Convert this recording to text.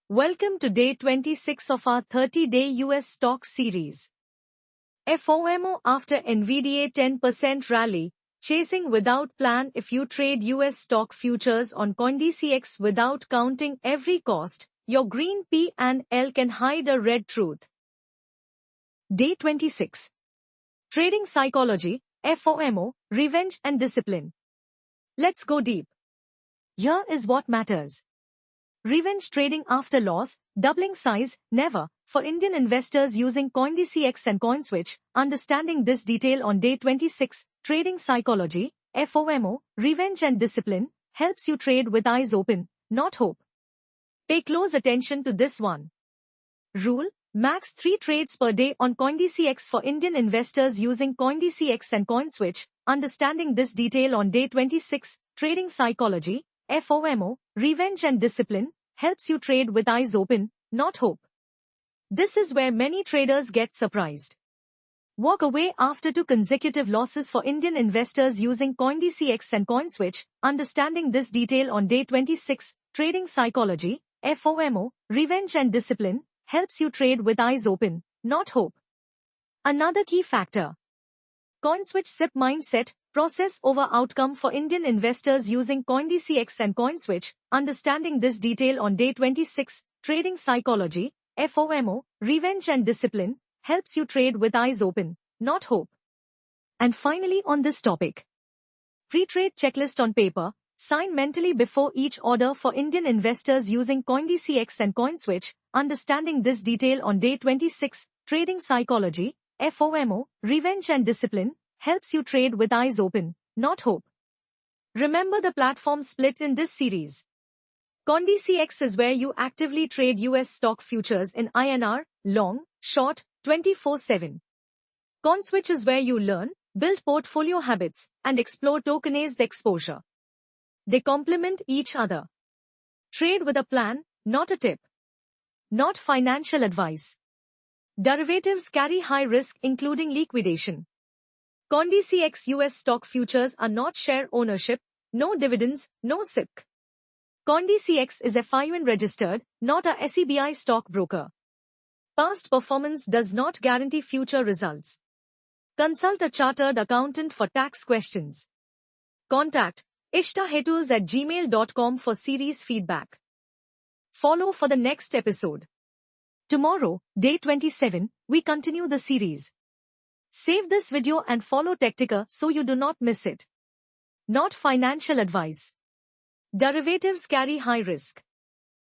Welcome to day 26 of our 30-day US stock series. FOMO after NVDA 10% rally, chasing without plan. If you trade US stock futures on CoinDCX without counting every cost, your green P&L can hide a red truth. Day 26. Trading psychology, FOMO, revenge and discipline. Let's go deep. Here is what matters. Revenge trading after loss, doubling size, never. For Indian investors using CoinDCX and CoinSwitch, understanding this detail on day 26, trading psychology, FOMO, revenge and discipline, helps you trade with eyes open, not hope. Pay close attention to this one. Rule: max 3 trades per day on CoinDCX for Indian investors using CoinDCX and CoinSwitch, understanding this detail on day 26, trading psychology, FOMO, revenge and discipline, helps you trade with eyes open, not hope. This is where many traders get surprised. Walk away after 2 consecutive losses for Indian investors using CoinDCX and CoinSwitch, understanding this detail on day 26, trading psychology, FOMO, revenge and discipline, helps you trade with eyes open, not hope. Another key factor. CoinSwitch SIP mindset, process over outcome for Indian investors using CoinDCX and CoinSwitch, understanding this detail on day 26, trading psychology, FOMO, revenge and discipline, helps you trade with eyes open, not hope. And finally on this topic. Pre-trade checklist on paper, sign mentally before each order for Indian investors using CoinDCX and CoinSwitch, understanding this detail on day 26, trading psychology, FOMO, revenge and discipline, helps you trade with eyes open, not hope. Remember the platform split in this series. CoinDCX is where you actively trade US stock futures in INR, long, short, 24/7. CoinSwitch is where you learn, build portfolio habits, and explore tokenized exposure. They complement each other. Trade with a plan, not a tip. Not financial advice. Derivatives carry high risk including liquidation. CoinDCX US stock futures are not share ownership, no dividends, no SIPC. CoinDCX is FIN registered, not a SEBI stockbroker. Past performance does not guarantee future results. Consult a chartered accountant for tax questions. Contact ishtahetools@gmail.com for series feedback. Follow for the next episode. Tomorrow, day 27, we continue the series. Save this video and follow Tectica so you do not miss it. Not financial advice. Derivatives carry high risk.